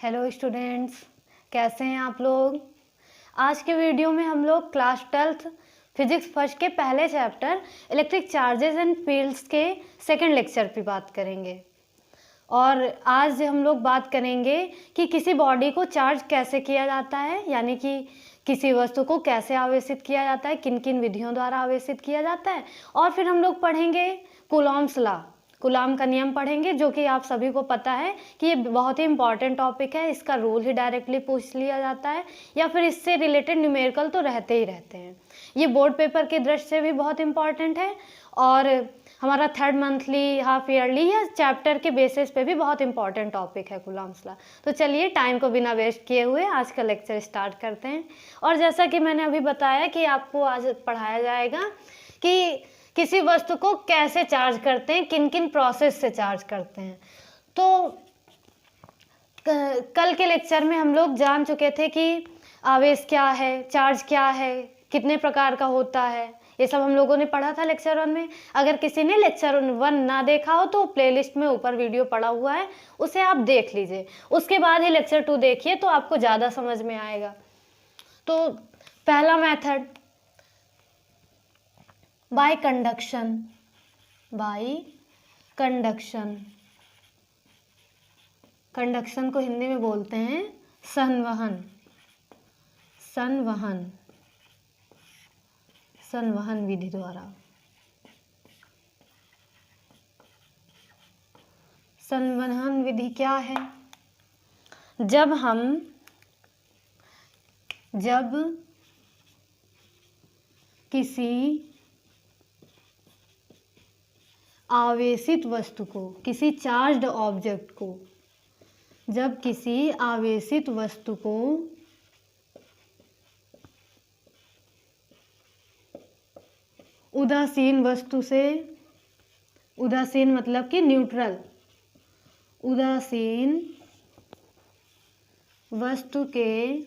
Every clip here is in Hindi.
हेलो स्टूडेंट्स, कैसे हैं आप लोग। आज के वीडियो में हम लोग क्लास 12th फिजिक्स फर्स्ट के पहले chapter electric charges and fields के सेकंड लेक्चर पे बात करेंगे। और आज हम लोग बात करेंगे कि किसी बॉडी को चार्ज कैसे किया जाता है, यानी कि किसी वस्तु को कैसे आवेशित किया जाता है, किन किन विधियों द्वारा आवेशित किया जाता है। और फिर हम लोग पढ़ेंगे कूलॉम्स लॉ, कूलॉम का नियम पढ़ेंगे, जो कि आप सभी को पता है कि ये बहुत ही इंपॉर्टेंट टॉपिक है। इसका रूल ही डायरेक्टली पूछ लिया जाता है या फिर इससे रिलेटेड न्यूमेरिकल तो रहते ही रहते हैं। ये बोर्ड पेपर की दृष्टि से भी बहुत इंपॉर्टेंट है और हमारा थर्ड मंथली, हाफ ईयरली या चैप्टर के बेसिस पे भी बहुत इंपॉर्टेंट टॉपिक है कूलॉम्स लॉ। तो चलिए टाइम को बिना वेस्ट किए हुए आज का लेक्चर स्टार्ट करते हैं। और जैसा कि मैंने अभी बताया कि आपको आज पढ़ाया जाएगा कि किसी वस्तु को कैसे चार्ज करते हैं, किन किन प्रोसेस से चार्ज करते हैं। तो कल के लेक्चर में हम लोग जान चुके थे कि आवेश क्या है, चार्ज क्या है, कितने प्रकार का होता है, ये सब हम लोगों ने पढ़ा था लेक्चर 1 में। अगर किसी ने लेक्चर 1 ना देखा हो तो प्लेलिस्ट में ऊपर वीडियो पड़ा हुआ है, उसे आप देख लीजिए। उसके बाद ही लेक्चर 2 देखिए तो आपको ज़्यादा समझ में आएगा। तो पहला method by conduction, bye conduction. Conduction को हिंदी में बोलते हैं संवहन, संवहन, संवहन विधि द्वारा। संवहन विधि क्या है? जब किसी आवेशित वस्तु को, किसी चार्ज्ड ऑब्जेक्ट को, जब किसी आवेशित वस्तु को उदासीन वस्तु से, उदासीन मतलब कि न्यूट्रल, उदासीन वस्तु के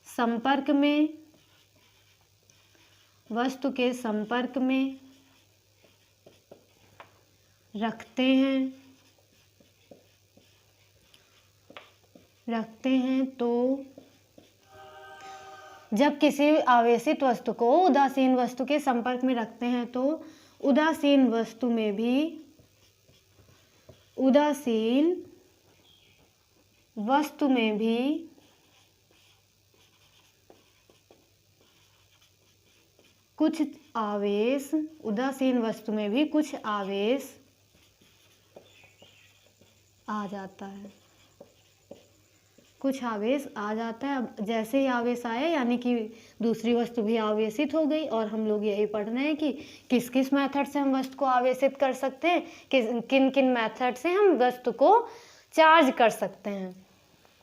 संपर्क में, वस्तु के संपर्क में रखते हैं तो जब किसी आवेशित वस्तु को उदासीन वस्तु के संपर्क में रखते हैं तो उदासीन वस्तु में भी, उदासीन वस्तु में भी कुछ आवेश, उदासीन वस्तु में भी कुछ आवेश आ जाता है, कुछ आवेश आ जाता है। अब जैसे ही आवेश आया यानी कि दूसरी वस्तु भी आवेशित हो गई। और हम लोग यही पढ़ रहे हैं कि किस किस मेथड से हम वस्तु को आवेशित कर सकते हैं, किन किन मेथड से हम वस्तु को चार्ज कर सकते हैं।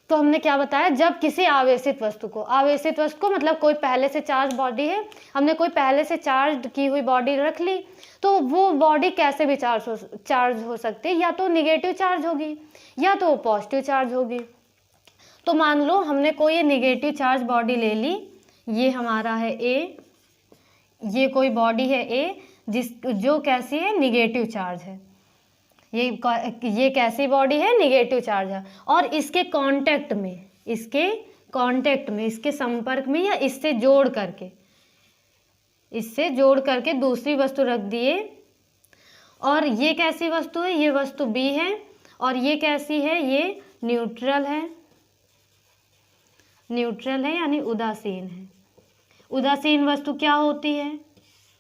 तो हमने क्या बताया, जब किसी आवेशित वस्तु को, आवेशित वस्तु को मतलब कोई पहले से चार्ज बॉडी है, हमने कोई पहले से चार्ज की हुई बॉडी रख ली तो वो बॉडी कैसे भी चार्ज हो सकती है, या तो निगेटिव चार्ज होगी या तो पॉजिटिव चार्ज होगी। तो मान लो हमने कोई निगेटिव चार्ज बॉडी ले ली, ये हमारा है ए, ये कोई बॉडी है ए जो कैसी है, निगेटिव चार्ज है। ये कैसी बॉडी है, निगेटिव चार्ज है। और इसके कांटेक्ट में, इसके संपर्क में या इससे जोड़ करके दूसरी वस्तु रख दिए। और ये कैसी वस्तु है, ये वस्तु बी है। और ये कैसी है, ये न्यूट्रल है यानी उदासीन है। उदासीन वस्तु क्या होती है,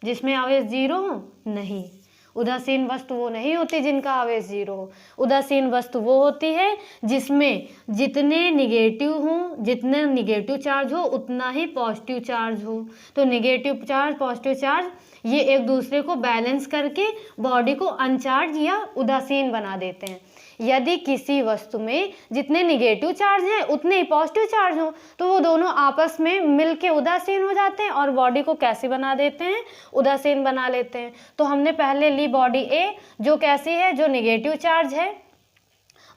जिसमें आवेश 0 हो? नहीं, उदासीन वस्तु वो नहीं होती जिनका आवेश 0 हो। उदासीन वस्तु वो होती है जिसमें जितने निगेटिव चार्ज हो उतना ही पॉजिटिव चार्ज हो। तो निगेटिव चार्ज, पॉजिटिव चार्ज, ये एक दूसरे को बैलेंस करके बॉडी को अनचार्ज या उदासीन बना देते हैं। यदि किसी वस्तु में जितने निगेटिव चार्ज हैं उतने ही पॉजिटिव चार्ज हो तो वो दोनों आपस में मिलके उदासीन हो जाते हैं और बॉडी को कैसी बना देते हैं, उदासीन बना लेते हैं। तो हमने पहले ली बॉडी ए, जो कैसी है, जो निगेटिव चार्ज है,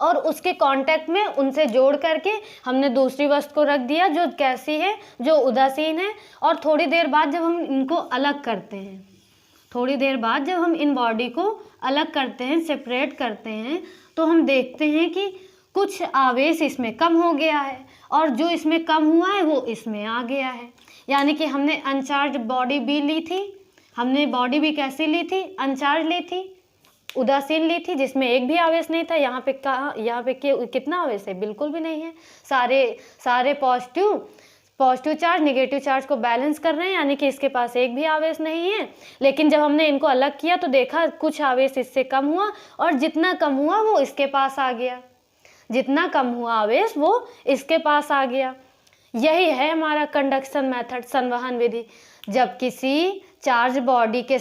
और उसके कांटेक्ट में उनसे जोड़ करके हमने दूसरी वस्तु को रख दिया जो कैसी है, जो उदासीन है। और थोड़ी देर बाद जब हम इनको अलग करते हैं, थोड़ी देर बाद जब हम इन बॉडी को अलग करते हैं, सेपरेट करते हैं, तो हम देखते हैं कि कुछ आवेश इसमें कम हो गया है और जो इसमें कम हुआ है वो इसमें आ गया है। यानी कि हमने अनचार्ज बॉडी भी ली थी, हमने बॉडी भी कैसी ली थी, अनचार्ज ली थी, उदासीन ली थी, जिसमें एक भी आवेश नहीं था। यहाँ पे कितना आवेश है, बिल्कुल भी नहीं है। सारे पॉजिटिव चार्ज नेगेटिव चार्ज को बैलेंस कर रहे हैं, यानी कि इसके पास एक भी आवेश नहीं है। लेकिन जब हमने इनको अलग किया तो देखा कुछ आवेश इससे कम हुआ और जितना कम हुआ वो इसके पास आ गया, जितना कम हुआ आवेश वो इसके पास आ गया। यही है हमारा कंडक्शन मेथड, संवहन विधि। जब किसी चार्ज बॉडी के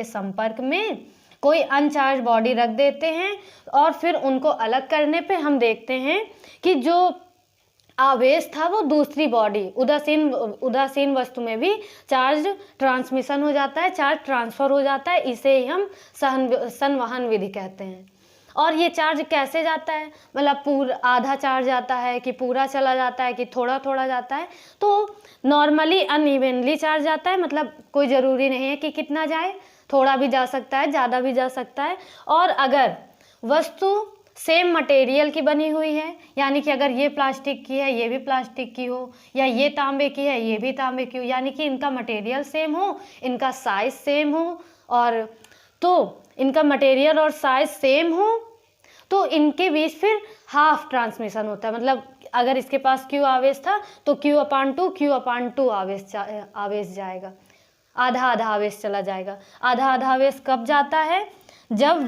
संपर्क में कोई अनचार्ज बॉडी रख देते हैं और फिर उनको अलग करने पे हम देखते हैं कि जो आवेश था वो दूसरी बॉडी उदासीन वस्तु में भी चार्ज ट्रांसमिशन हो जाता है, चार्ज ट्रांसफर हो जाता है। इसे ही हम संवहन विधि कहते हैं। और ये चार्ज कैसे जाता है, मतलब पूरा आधा चार्ज जाता है कि पूरा चला जाता है कि थोड़ा थोड़ा जाता है। तो नॉर्मली अनइवनली चार्ज जाता है, मतलब कोई ज़रूरी नहीं है कि कितना जाए, थोड़ा भी जा सकता है, ज़्यादा भी जा सकता है। और अगर वस्तु सेम मटेरियल की बनी हुई है, यानी कि अगर ये प्लास्टिक की है ये भी प्लास्टिक की हो, या ये तांबे की है ये भी तांबे की हो, यानी कि इनका मटेरियल सेम हो, इनका साइज सेम हो, और तो इनका मटेरियल और साइज सेम हो, तो इनके बीच फिर हाफ ट्रांसमिशन होता है। मतलब अगर इसके पास Q आवेश था तो Q/2 आवेश जाएगा, आधा आधा आवेश चला जाएगा। आधा आधा आवेश कब जाता है, जब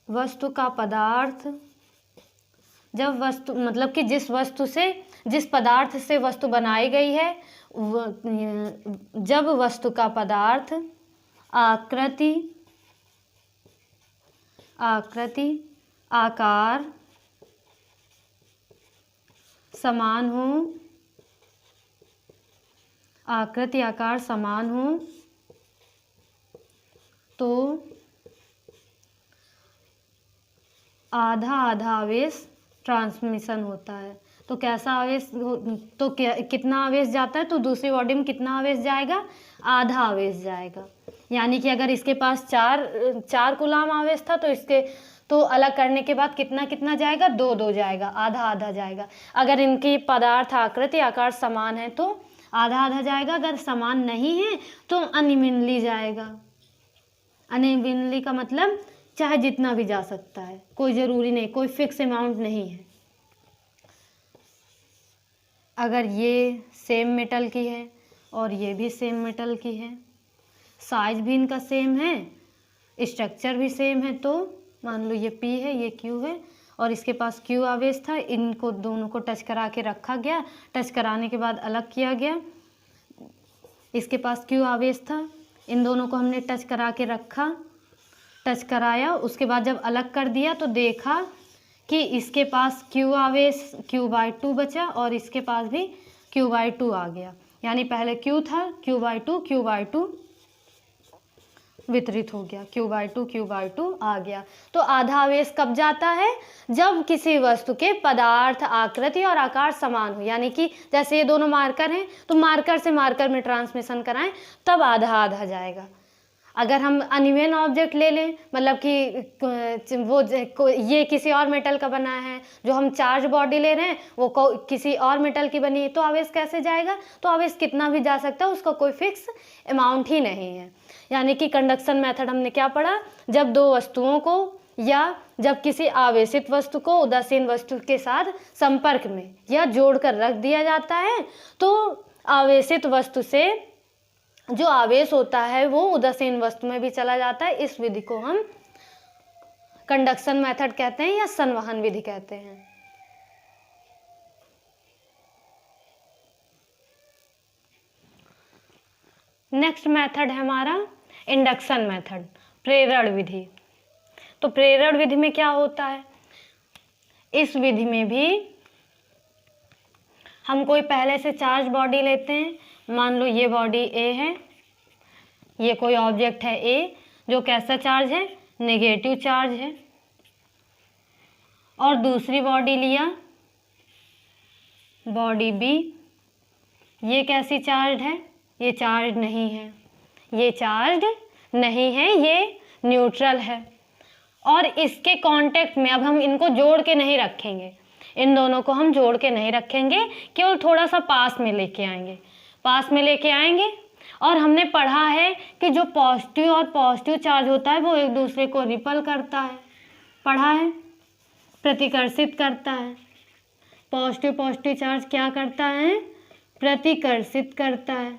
वस्तु का पदार्थ, मतलब कि जिस पदार्थ से वस्तु बनाई गई है, जब वस्तु का पदार्थ आकृति, आकार समान हो, आकृति आकार समान हो, तो आधा आधा आवेश ट्रांसमिशन होता है। तो कैसा आवेश तो कितना आवेश जाता है, तो दूसरी बॉडी में कितना आवेश जाएगा, आधा आवेश जाएगा। यानी कि अगर इसके पास चार कूलाम आवेश था तो इसके तो अलग करने के बाद कितना कितना जाएगा, दो जाएगा, आधा आधा जाएगा। अगर इनकी पदार्थ आकृति आकार समान है तो आधा आधा जाएगा, अगर समान नहीं है तो अनइवनली जाएगा। अनइवनली का मतलब चाहे जितना भी जा सकता है, कोई ज़रूरी नहीं, कोई फिक्स अमाउंट नहीं है। अगर ये सेम मेटल की है और ये भी सेम मेटल की है, साइज भी इनका सेम है, स्ट्रक्चर भी सेम है, तो मान लो ये P है ये Q है और इसके पास Q आवेश था, इनको दोनों को टच करा के रखा गया, टच कराने के बाद अलग किया गया। इसके पास Q आवेश था, इन दोनों को हमने टच करा के रखा, टच कराया, उसके बाद जब अलग कर दिया तो देखा कि इसके पास Q आवेश Q/2 बचा और इसके पास भी Q/2 आ गया। यानी पहले Q था, Q/2 वितरित हो गया, Q/2 आ गया। तो आधा आवेश कब जाता है, जब किसी वस्तु के पदार्थ आकृति और आकार समान हो। यानी कि जैसे ये दोनों मार्कर हैं तो मार्कर से मार्कर में ट्रांसमिशन कराएं तब आधा आधा जाएगा। अगर हम अनइवन ऑब्जेक्ट ले लें, मतलब कि ये किसी और मेटल का बना है, जो हम चार्ज बॉडी ले रहे हैं वो किसी और मेटल की बनी है, तो आवेश कैसे जाएगा, तो आवेश कितना भी जा सकता है, उसका कोई फिक्स अमाउंट ही नहीं है। यानी कि कंडक्शन मेथड हमने क्या पढ़ा, जब दो वस्तुओं को या जब किसी आवेशित वस्तु को उदासीन वस्तु के साथ संपर्क में या जोड़कर रख दिया जाता है तो आवेशित वस्तु से जो आवेश होता है वो उदासीन वस्तु में भी चला जाता है। इस विधि को हम कंडक्शन मेथड कहते हैं या संवहन विधि कहते हैं। नेक्स्ट मेथड है हमारा इंडक्शन मेथड, प्रेरण विधि। तो प्रेरण विधि में क्या होता है, इस विधि में भी हम कोई पहले से चार्ज बॉडी लेते हैं। मान लो ये बॉडी A है, ये कोई ऑब्जेक्ट है A जो कैसा चार्ज है, नेगेटिव चार्ज है। और दूसरी बॉडी लिया, बॉडी बी, ये कैसी चार्ज है? ये चार्ज नहीं है, ये चार्ज नहीं है, ये न्यूट्रल है। और इसके कांटेक्ट में अब हम इनको जोड़ के नहीं रखेंगे, इन दोनों को हम जोड़ के नहीं रखेंगे, केवल थोड़ा सा पास में लेके आएंगे, पास में लेके आएंगे। और हमने पढ़ा है कि जो पॉजिटिव और पॉजिटिव चार्ज होता है वो एक दूसरे को रिपल करता है, पढ़ा है, प्रतिकर्षित करता है। पॉजिटिव पॉजिटिव चार्ज क्या करता है? प्रतिकर्षित करता है।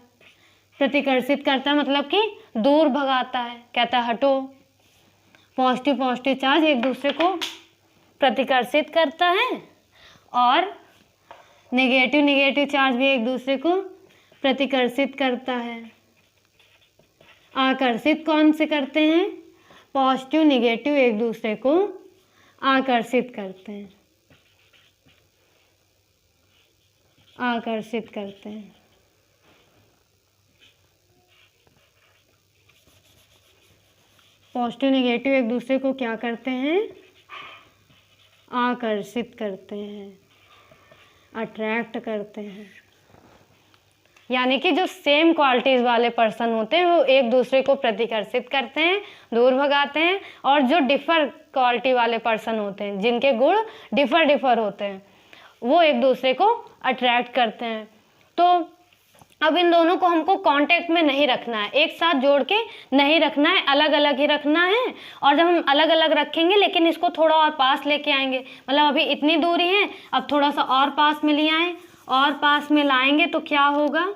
प्रतिकर्षित करता है मतलब कि दूर भगाता है, कहता है हटो। पॉजिटिव पॉजिटिव चार्ज एक दूसरे को प्रतिकर्षित करता है और नेगेटिव नेगेटिव चार्ज भी एक दूसरे को प्रतिकर्षित करता है। आकर्षित कौन से करते हैं? पॉजिटिव नेगेटिव एक दूसरे को आकर्षित करते हैं, आकर्षित करते हैं। पॉजिटिव नेगेटिव एक दूसरे को क्या करते हैं? आकर्षित करते हैं, अट्रैक्ट करते हैं। यानी कि जो सेम क्वालिटीज़ वाले पर्सन होते हैं वो एक दूसरे को प्रतिकर्षित करते हैं, दूर भगाते हैं। और जो डिफर क्वालिटी वाले पर्सन होते हैं, जिनके गुण डिफर होते हैं, वो एक दूसरे को अट्रैक्ट करते हैं। तो अब इन दोनों को हमको कांटेक्ट में नहीं रखना है, एक साथ जोड़ के नहीं रखना है, अलग अलग ही रखना है। और जब हम अलग अलग रखेंगे लेकिन इसको थोड़ा और पास लेके आएंगे, मतलब अभी इतनी दूरी है, अब थोड़ा सा और पास में ले आए, और पास में लाएंगे तो क्या होगा?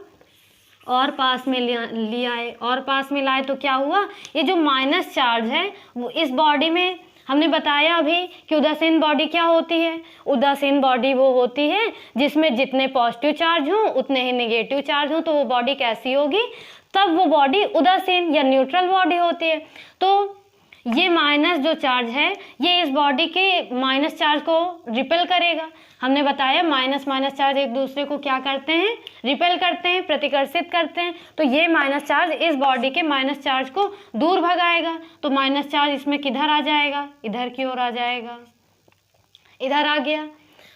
और पास में ले आए, और पास में लाए तो क्या हुआ? ये जो माइनस चार्ज है वो इस बॉडी में, हमने बताया अभी कि उदासीन बॉडी क्या होती है? उदासीन बॉडी वो होती है जिसमें जितने पॉजिटिव चार्ज हों उतने ही नेगेटिव चार्ज हों। तो वो बॉडी कैसी होगी? तब वो बॉडी उदासीन या न्यूट्रल बॉडी होती है। तो ये माइनस जो चार्ज है ये इस बॉडी के माइनस चार्ज को रिपेल करेगा। हमने बताया माइनस माइनस चार्ज एक दूसरे को क्या करते हैं? रिपेल करते हैं, प्रतिकर्षित करते हैं। तो ये माइनस चार्ज इस बॉडी के माइनस चार्ज को दूर भगाएगा। तो माइनस चार्ज इसमें किधर आ जाएगा? इधर की ओर आ जाएगा, इधर आ गया।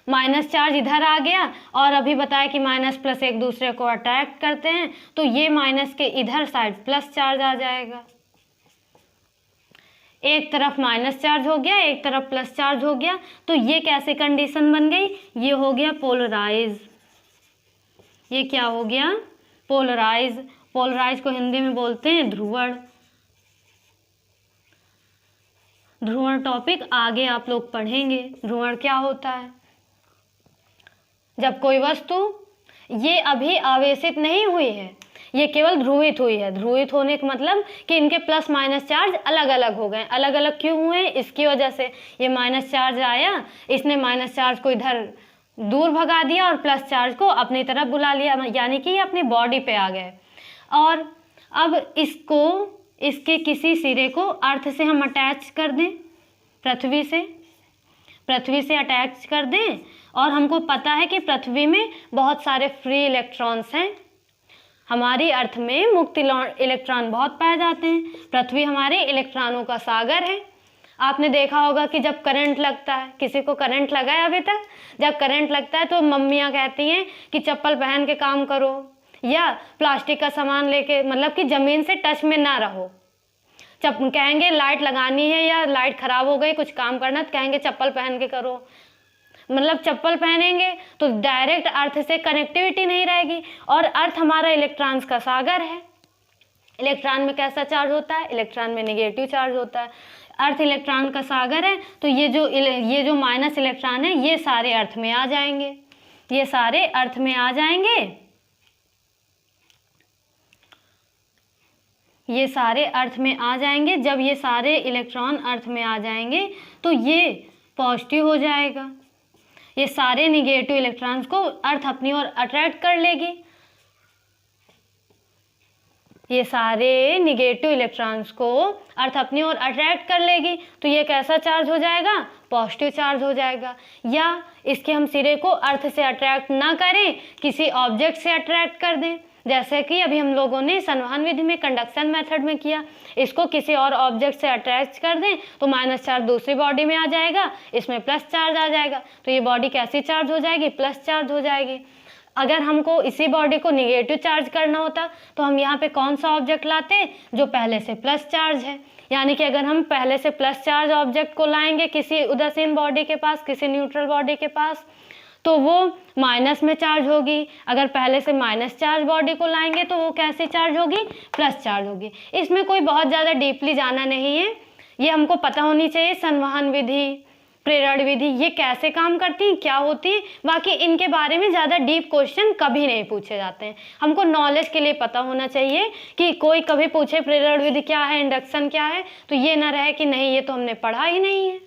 माइनस चार्ज इधर आ गया और अभी बताया कि माइनस प्लस एक दूसरे को अट्रैक्ट करते हैं। तो ये माइनस के इधर साइड प्लस चार्ज आ जाएगा। एक तरफ माइनस चार्ज हो गया, एक तरफ प्लस चार्ज हो गया। तो ये कैसे कंडीशन बन गई? ये हो गया पोलराइज। ये क्या हो गया? पोलराइज। पोलराइज को हिंदी में बोलते हैं ध्रुवण। ध्रुवण टॉपिक आगे आप लोग पढ़ेंगे। ध्रुवण क्या होता है? जब कोई वस्तु ये अभी आवेशित नहीं हुई है, ये केवल ध्रुवित हुई है। ध्रुवित होने का मतलब कि इनके प्लस माइनस चार्ज अलग अलग हो गए। अलग अलग क्यों हुए? इसकी वजह से ये माइनस चार्ज आया, इसने माइनस चार्ज को इधर दूर भगा दिया और प्लस चार्ज को अपनी तरफ बुला लिया, यानी कि ये अपनी बॉडी पे आ गए। और अब इसको, इसके किसी सिरे को अर्थ से हम अटैच कर दें, पृथ्वी से अटैच कर दें। और हमको पता है कि पृथ्वी में बहुत सारे फ्री इलेक्ट्रॉन्स हैं। हमारी अर्थ में मुक्त इलेक्ट्रॉन बहुत पाए जाते हैं। पृथ्वी हमारे इलेक्ट्रॉनों का सागर है। आपने देखा होगा कि जब करंट लगता है, किसी को करंट लगा है अभी तक? जब करंट लगता है तो मम्मियाँ कहती हैं कि चप्पल पहन के काम करो, या प्लास्टिक का सामान लेके, मतलब कि ज़मीन से टच में ना रहो। कहेंगे लाइट लगानी है या लाइट ख़राब हो गई, कुछ काम करना, तो कहेंगे चप्पल पहन के करो। मतलब चप्पल पहनेंगे तो डायरेक्ट अर्थ से कनेक्टिविटी नहीं रहेगी। और अर्थ हमारा इलेक्ट्रॉन्स का सागर है। इलेक्ट्रॉन में कैसा चार्ज होता है? इलेक्ट्रॉन में नेगेटिव चार्ज होता है। अर्थ इलेक्ट्रॉन का सागर है। तो ये जो माइनस इलेक्ट्रॉन है ये सारे अर्थ में आ जाएंगे, ये सारे अर्थ में आ जाएंगे, ये सारे अर्थ में आ जाएंगे। जब ये सारे इलेक्ट्रॉन अर्थ में आ जाएंगे तो ये पॉजिटिव हो जाएगा। ये सारे निगेटिव इलेक्ट्रॉन्स को अर्थ अपनी ओर अट्रैक्ट कर लेगी। ये सारे निगेटिव इलेक्ट्रॉन्स को अर्थ अपनी ओर अट्रैक्ट कर लेगी। तो ये कैसा चार्ज हो जाएगा? पॉजिटिव चार्ज हो जाएगा। या इसके हम सिरे को अर्थ से अट्रैक्ट ना करें, किसी ऑब्जेक्ट से अट्रैक्ट कर दें। जैसे कि अभी हम लोगों ने संवहन विधि में कंडक्शन मेथड में किया, इसको किसी और ऑब्जेक्ट से अटैच कर दें तो माइनस चार्ज दूसरी बॉडी में आ जाएगा, इसमें प्लस चार्ज आ जाएगा, तो ये बॉडी कैसी चार्ज हो जाएगी, प्लस चार्ज हो जाएगी। अगर हमको इसी बॉडी को निगेटिव चार्ज करना होता तो हम यहाँ पे कौन सा ऑब्जेक्ट लाते, जो पहले से प्लस चार्ज है। यानी कि अगर हम पहले से प्लस चार्ज ऑब्जेक्ट को लाएंगे किसी उदासीन बॉडी के पास, किसी न्यूट्रल बॉडी के पास, तो वो माइनस में चार्ज होगी। अगर पहले से माइनस चार्ज बॉडी को लाएंगे तो वो कैसे चार्ज होगी, प्लस चार्ज होगी। इसमें कोई बहुत ज़्यादा डीपली जाना नहीं है, ये हमको पता होनी चाहिए संवहन विधि, प्रेरण विधि ये कैसे काम करती हैं, क्या होती है। बाकी इनके बारे में ज़्यादा डीप क्वेश्चन कभी नहीं पूछे जाते हैं। हमको नॉलेज के लिए पता होना चाहिए कि कोई कभी पूछे प्रेरण विधि क्या है, इंडक्शन क्या है, तो ये ना रहे कि नहीं ये तो हमने पढ़ा ही नहीं है,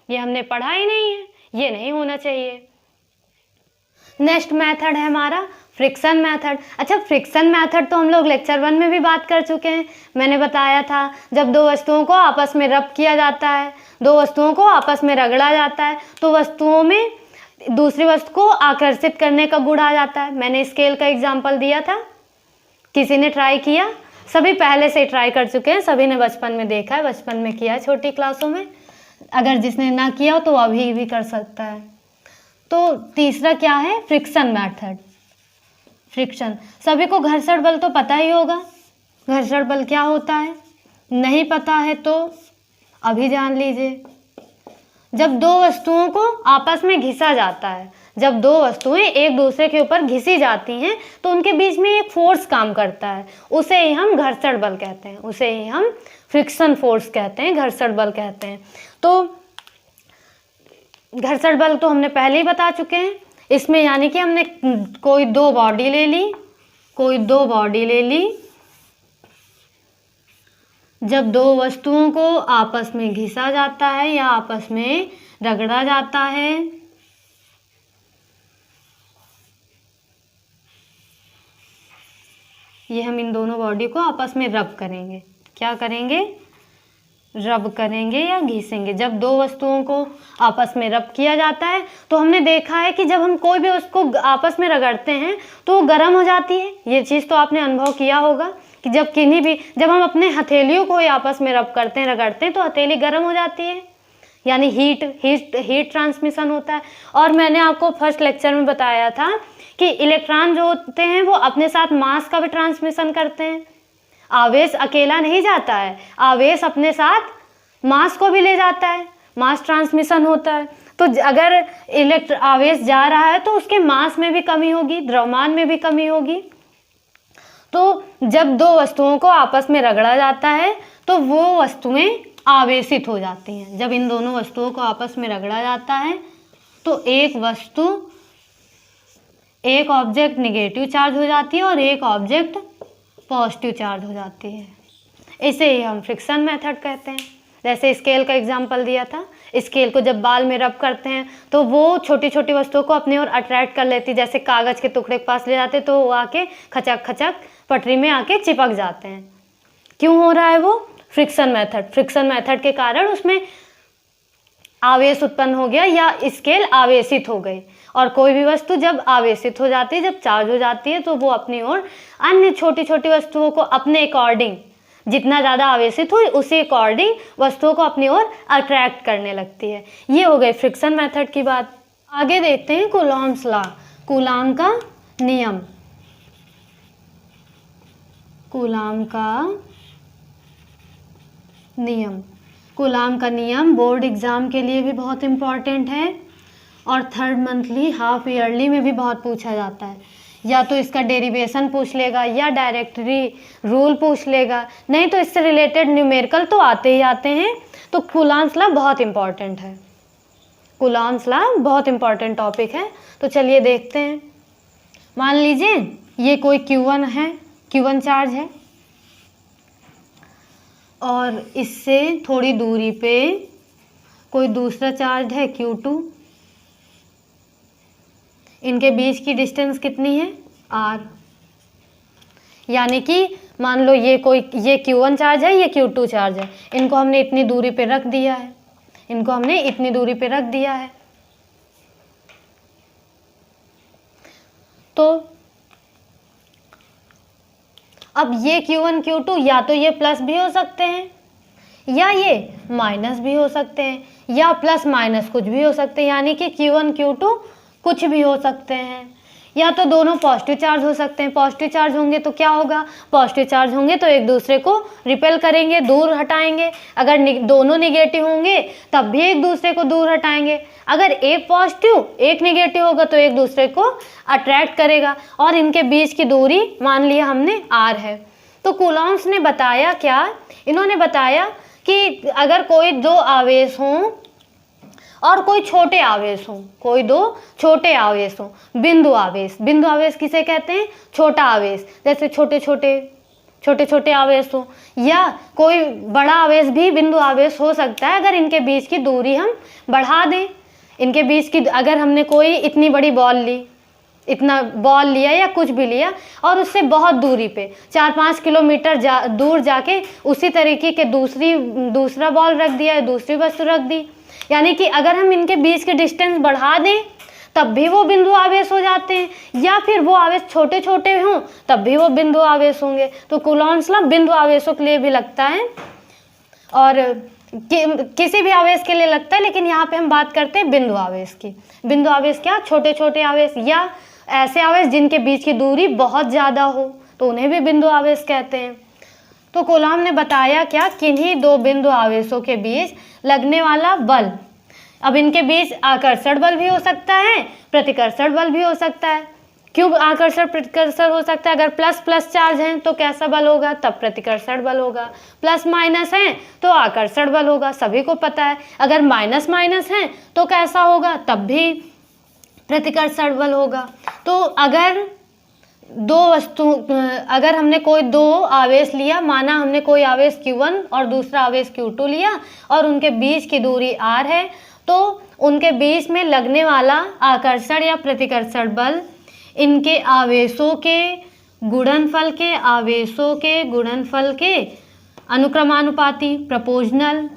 ये हमने पढ़ा ही नहीं है, ये नहीं होना चाहिए। नेक्स्ट मेथड है हमारा फ्रिक्शन मेथड। अच्छा, फ्रिक्शन मेथड तो हम लोग लेक्चर 1 में भी बात कर चुके हैं। मैंने बताया था जब दो वस्तुओं को आपस में रब किया जाता है, दो वस्तुओं को आपस में रगड़ा जाता है, तो वस्तुओं में दूसरी वस्तु को आकर्षित करने का गुण आ जाता है। मैंने स्केल का एग्जाम्पल दिया था, किसी ने ट्राई किया, सभी पहले से ट्राई कर चुके हैं, सभी ने बचपन में देखा है, बचपन में किया है छोटी क्लासों में। अगर जिसने ना किया हो तो अभी भी कर सकता है। तो तीसरा क्या है, फ्रिक्शन मेथड। फ्रिक्शन, सभी को घर्षण बल तो पता ही होगा, घर्षण बल क्या होता है, नहीं पता है तो अभी जान लीजिए। जब दो वस्तुओं को आपस में घिसा जाता है, जब दो वस्तुएं एक दूसरे के ऊपर घिसी जाती हैं तो उनके बीच में एक फोर्स काम करता है, उसे ही हम घर्षण बल कहते हैं, उसे ही हम फ्रिक्शन फोर्स कहते हैं, घर्षण बल कहते हैं। तो घर्षण बल तो हमने पहले ही बता चुके हैं। इसमें यानी कि हमने कोई दो बॉडी ले ली, कोई दो बॉडी ले ली, जब दो वस्तुओं को आपस में घिसा जाता है या आपस में रगड़ा जाता है, ये हम इन दोनों बॉडी को आपस में रब करेंगे। क्या करेंगे, रब करेंगे या घिसेंगे। जब दो वस्तुओं को आपस में रब किया जाता है तो हमने देखा है कि जब हम कोई भी उसको आपस में रगड़ते हैं तो वो गर्म हो जाती है। ये चीज़ तो आपने अनुभव किया होगा कि जब हम अपने हथेलियों को आपस में रब करते हैं, रगड़ते हैं, तो हथेली गर्म हो जाती है, यानी हीट ट्रांसमिशन होता है। और मैंने आपको फर्स्ट लेक्चर में बताया था कि इलेक्ट्रॉन जो होते हैं वो अपने साथ मास का भी ट्रांसमिशन करते हैं। आवेश अकेला नहीं जाता है, आवेश अपने साथ मास को भी ले जाता है, मास ट्रांसमिशन होता है। तो अगर आवेश जा रहा है तो उसके मास में भी कमी होगी, द्रव्यमान में भी कमी होगी। तो जब दो वस्तुओं को आपस में रगड़ा जाता है तो वो वस्तुएं आवेशित हो जाती हैं। जब इन दोनों वस्तुओं को आपस में रगड़ा जाता है तो एक ऑब्जेक्ट निगेटिव चार्ज हो जाती है और एक ऑब्जेक्ट पॉजिटिव चार्ज हो जाती है। इसे ही हम फ्रिक्शन मेथड कहते हैं। जैसे स्केल का एग्जांपल दिया था, स्केल को जब बाल में रब करते हैं तो वो छोटी छोटी वस्तुओं को अपनी ओर अट्रैक्ट कर लेती है। जैसे कागज़ के टुकड़े के पास ले जाते तो वो आके खचक खचक पटरी में आके चिपक जाते हैं। क्यों हो रहा है वो, फ्रिक्शन मेथड के कारण उसमें आवेश उत्पन्न हो गया या स्केल आवेशित हो गई। और कोई भी वस्तु जब आवेशित हो जाती है, जब चार्ज हो जाती है, तो वो अपनी ओर अन्य छोटी छोटी वस्तुओं को अपने अकॉर्डिंग, जितना ज़्यादा आवेशित हुई उसी अकॉर्डिंग वस्तुओं को अपनी ओर अट्रैक्ट करने लगती है। ये हो गई फ्रिक्शन मेथड की बात। आगे देखते हैं कूलॉम्स लॉ, कूलॉम का नियम। कूलॉम का नियम बोर्ड एग्जाम के लिए भी बहुत इम्पॉर्टेंट है और थर्ड मंथली हाफ ईयरली में भी बहुत पूछा जाता है। या तो इसका डेरिवेशन पूछ लेगा या डायरेक्टरी रूल पूछ लेगा, नहीं तो इससे रिलेटेड न्यूमेरिकल तो आते ही आते हैं। तो कूलॉम्स लॉ बहुत इम्पॉर्टेंट है, कूलॉम्स लॉ बहुत इम्पॉर्टेंट टॉपिक है। तो चलिए देखते हैं। मान लीजिए ये कोई Q1 है, Q1 चार्ज है और इससे थोड़ी दूरी पे कोई दूसरा चार्ज है Q2। इनके बीच की डिस्टेंस कितनी है, R। यानी कि मान लो ये Q1 चार्ज है, ये Q2 चार्ज है, इनको हमने इतनी दूरी पे रख दिया है, इनको हमने इतनी दूरी पे रख दिया है। तो अब ये Q1 Q2 या तो ये प्लस भी हो सकते हैं या ये माइनस भी हो सकते हैं या प्लस माइनस कुछ भी हो सकते हैं, यानी कि Q1 Q2 कुछ भी हो सकते हैं, या तो दोनों पॉजिटिव चार्ज हो सकते हैं। पॉजिटिव चार्ज होंगे तो क्या होगा, पॉजिटिव चार्ज होंगे तो एक दूसरे को रिपेल करेंगे, दूर हटाएंगे। अगर दोनों निगेटिव होंगे तब भी एक दूसरे को दूर हटाएंगे। अगर एक पॉजिटिव एक निगेटिव होगा तो एक दूसरे को अट्रैक्ट करेगा, और इनके बीच की दूरी मान लिया हमने r है। तो कूलॉम्स ने बताया क्या, इन्होंने बताया कि अगर कोई दो आवेश हों और कोई छोटे आवेश हों, कोई दो छोटे आवेश हों, बिंदु आवेश, बिंदु आवेश किसे कहते हैं, छोटा आवेश, जैसे छोटे छोटे आवेश हो, या कोई बड़ा आवेश भी बिंदु आवेश हो सकता है। अगर इनके बीच की दूरी हम बढ़ा दें, इनके बीच की, अगर हमने कोई इतनी बड़ी बॉल ली, इतना बॉल लिया या कुछ भी लिया और उससे बहुत दूरी पे 4-5 किलोमीटर दूर जाके उसी तरीके के दूसरा बॉल रख दिया, दूसरी वस्तु रख दी, यानी कि अगर हम इनके बीच के डिस्टेंस बढ़ा दें तब भी वो बिंदु आवेश हो जाते हैं, या फिर वो आवेश छोटे छोटे हों तब भी वो बिंदु आवेश होंगे। तो कूलॉम्स लॉ बिंदु आवेशों के लिए भी लगता है और किसी भी आवेश के लिए लगता है, लेकिन यहाँ पे हम बात करते हैं बिंदु आवेश की। बिंदु आवेश क्या, छोटे छोटे आवेश या ऐसे आवेश जिनके बीच की दूरी बहुत ज़्यादा हो तो उन्हें भी बिंदु आवेश कहते हैं। तो कूलॉम ने बताया क्या, किन्हीं दो बिंदु आवेशों के बीच लगने वाला बल, अब इनके बीच आकर्षण बल भी हो सकता है, प्रतिकर्षण बल भी हो सकता है। क्यों आकर्षण प्रतिकर्षण हो सकता है, अगर प्लस प्लस चार्ज हैं तो कैसा बल होगा, तब प्रतिकर्षण बल होगा, प्लस माइनस हैं तो आकर्षण बल होगा, सभी को पता है। अगर माइनस माइनस हैं तो कैसा होगा, तब भी प्रतिकर्षण बल होगा। तो अगर अगर हमने कोई दो आवेश लिया, माना हमने कोई आवेश Q1 और दूसरा आवेश Q2 लिया और उनके बीच की दूरी r है, तो उनके बीच में लगने वाला आकर्षण या प्रतिकर्षण बल इनके आवेशों के गुणनफल के अनुक्रमानुपाती प्रोपोर्शनल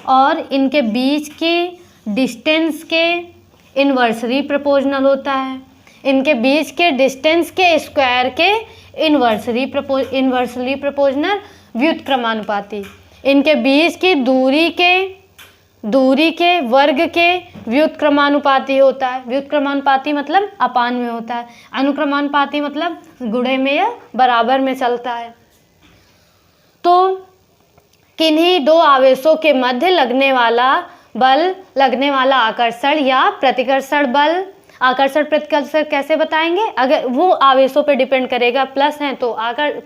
और इनके बीच के डिस्टेंस के इन्वर्सली प्रोपोर्शनल होता है। इनके बीच के डिस्टेंस के स्क्वायर के इन्वर्सली प्रोपोर्शनल व्युत्क्रमानुपाती, इनके बीच की दूरी के वर्ग के व्युत्क्रमानुपाती होता है। व्युत्क्रमानुपाती मतलब अपान में होता है, अनुक्रमानुपाती मतलब गुणे में या बराबर में चलता है। तो किन्हीं दो आवेशों के मध्य लगने वाला आकर्षण या प्रतिकर्षण बल, आकर्षण प्रतिकर्षण कैसे बताएंगे, अगर वो आवेशों पे डिपेंड करेगा, प्लस हैं तो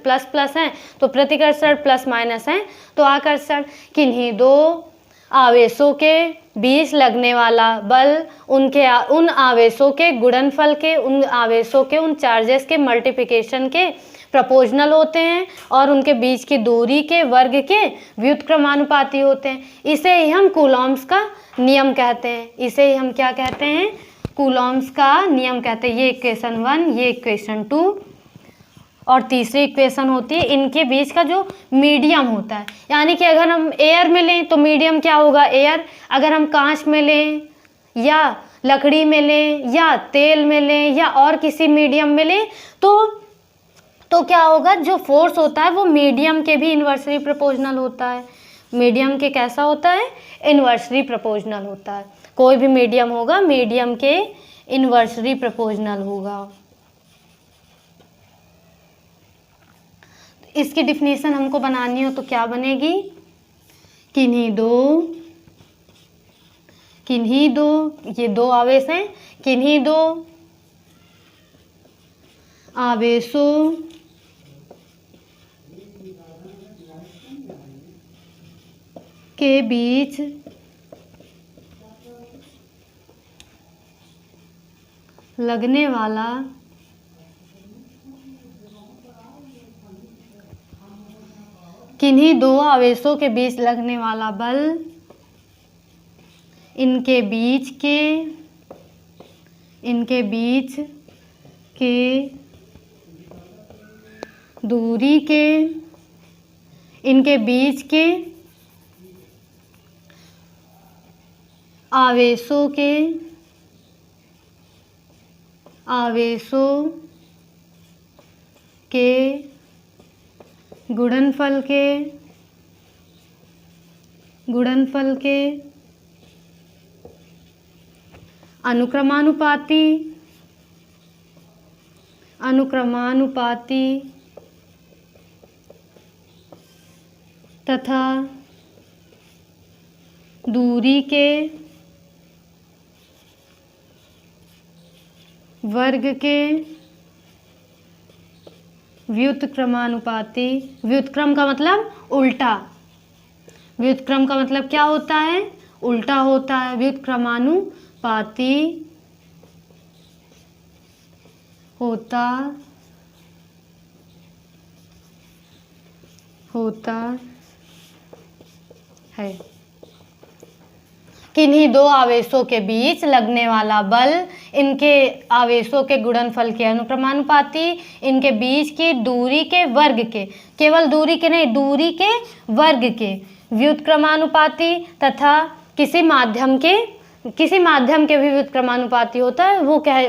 प्लस प्लस हैं तो प्रतिकर्षण, प्लस माइनस हैं तो आकर्षण। किन्हीं दो आवेशों के बीच लगने वाला बल उन आवेशों के गुणनफल के, उन आवेशों के उन चार्जेस के मल्टीप्लिकेशन के प्रोपोर्शनल होते हैं और उनके बीच की दूरी के वर्ग के व्युत्क्रमानुपाती होते हैं। इसे ही हम कूलॉम्स का नियम कहते हैं। इसे ही हम क्या कहते हैं, कूलॉम्स का नियम कहते हैं। ये इक्वेशन 1, ये इक्वेशन 2 और तीसरी इक्वेशन होती है इनके बीच का जो मीडियम होता है, यानी कि अगर हम एयर में लें तो मीडियम क्या होगा, एयर। अगर हम कांच में लें या लकड़ी में लें या तेल में लें या और किसी मीडियम में लें तो क्या होगा, जो फोर्स होता है वो मीडियम के भी इन्वर्सली प्रोपोर्शनल होता है। मीडियम के कैसा होता है, इन्वर्सली प्रोपोर्शनल होता है। कोई भी मीडियम होगा, मीडियम के इन्वर्सली प्रोपोर्शनल होगा। इसकी डिफिनीशन हमको बनानी हो तो क्या बनेगी, किन्हीं दो, ये दो आवेश हैं, किन्हीं दो आवेशों के बीच लगने वाला किन्हीं दो आवेशों के बीच लगने वाला बल इनके बीच के दूरी के, इनके बीच के आवेशों के गुणनफल के अनुक्रमानुपाती तथा दूरी के वर्ग के व्युत्क्रमानुपाती। व्युत्क्रम का मतलब उल्टा, व्युत्क्रम का मतलब क्या होता है? उल्टा होता है। व्युत्क्रमानुपाती होता है। किन्हीं दो आवेशों के बीच लगने वाला बल इनके आवेशों के गुणनफल के अनुक्रमानुपाती, इनके बीच की दूरी के वर्ग के, केवल दूरी के नहीं, दूरी के वर्ग के व्युत्क्रमानुपाती तथा किसी माध्यम के भी व्युत्क्रमानुपाती होता है।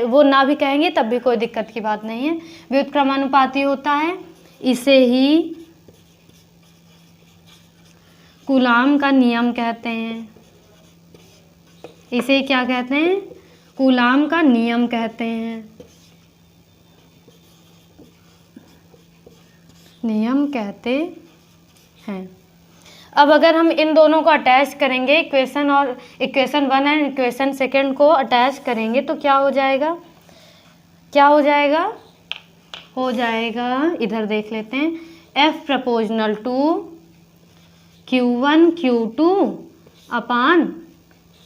वो ना भी कहेंगे तब भी कोई दिक्कत की बात नहीं है। व्युत्क्रमानुपाती होता है, इसे ही कूलाम का नियम कहते हैं। इसे क्या कहते हैं? कूलाम का नियम कहते हैं। नियम कहते हैं। अब अगर हम इन दोनों को अटैच करेंगे, इक्वेशन 1 एंड इक्वेशन 2 को अटैच करेंगे तो क्या हो जाएगा? हो जाएगा, इधर देख लेते हैं, F proportional to Q1 Q2 upon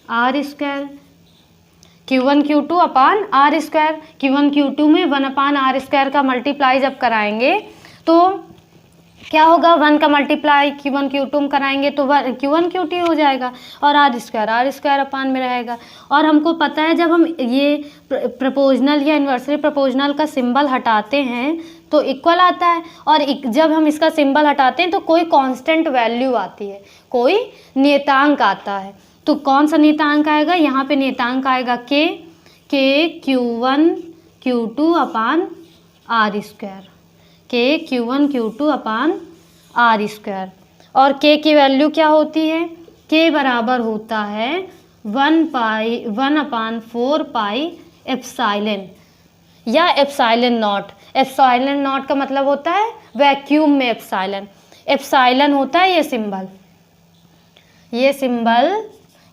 R square. Q1 Q2 upon R square. Q1 Q2 में 1 अपान R स्क्वायर का मल्टीप्लाई जब कराएंगे तो क्या होगा? 1 का मल्टीप्लाई Q1 Q2 में कराएंगे तो Q1 Q2 हो जाएगा और R स्क्वायर अपान में रहेगा। और हमको पता है जब हम ये प्रपोजनल या इन्वर्सली प्रपोजनल का सिंबल हटाते हैं तो इक्वल आता है, और जब हम इसका सिंबल हटाते हैं तो कोई कांस्टेंट वैल्यू आती है, कोई नियतांक आता है। तो कौन सा नियतांक आएगा? यहाँ पे नियतांक आएगा के Q1 Q2 upon R square, के Q1 Q2 upon R square. और के की वैल्यू क्या होती है? के बराबर होता है 1/4 पाई एप्सिलॉन या एप्सिलॉन नॉट। एप्सिलॉन नॉट का मतलब होता है वैक्यूम में एप्सिलॉन। एप्सिलॉन होता है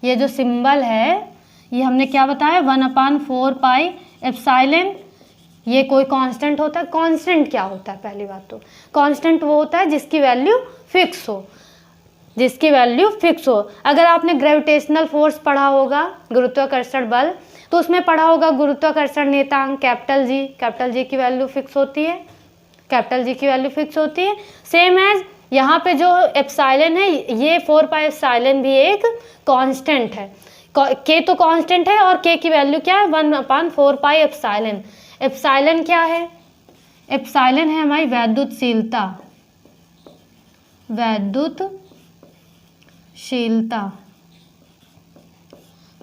ये जो सिंबल है, ये हमने क्या बताया? 1/4 पाई एप्सिलॉन। ये कोई कांस्टेंट होता है। कांस्टेंट क्या होता है? पहली बात तो कांस्टेंट वो होता है जिसकी वैल्यू फिक्स हो। अगर आपने ग्रेविटेशनल फोर्स पढ़ा होगा, गुरुत्वाकर्षण बल, तो उसमें पढ़ा होगा गुरुत्वाकर्षण नियतांक कैपिटल जी की वैल्यू फिक्स होती है। सेम एज यहाँ पे जो एप्सिलॉन है, ये 4 पाई एप्सिलॉन भी एक कांस्टेंट है। के तो कांस्टेंट है और के की वैल्यू क्या है? 1/4 पाई एप्सिलॉन। एप्सिलॉन क्या है? एप्सिलॉन है हमारी वैद्युतशीलता,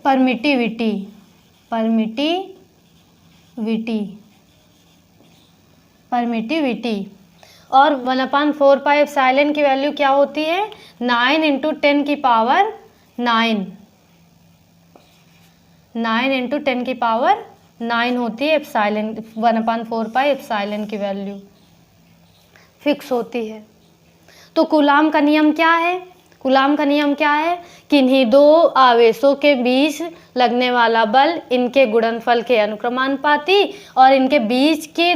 परमिटिविटी। और 1/4 पाई एप्सिलॉन की वैल्यू क्या होती है? 9 × 10⁹ 9 होती है एप्सिलॉन। 1/4 पाई एप्सिलॉन की वैल्यू फिक्स होती है। तो कूलाम का नियम क्या है? किन्हीं दो आवेशों के बीच लगने वाला बल इनके गुणनफल के अनुक्रमानुपाती और इनके बीच के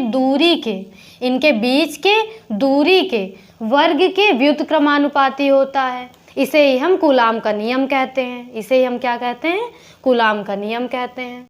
दूरी के वर्ग के व्युत्क्रमानुपाती होता है। इसे ही हम कूलाम का नियम कहते हैं। कूलाम का नियम कहते हैं।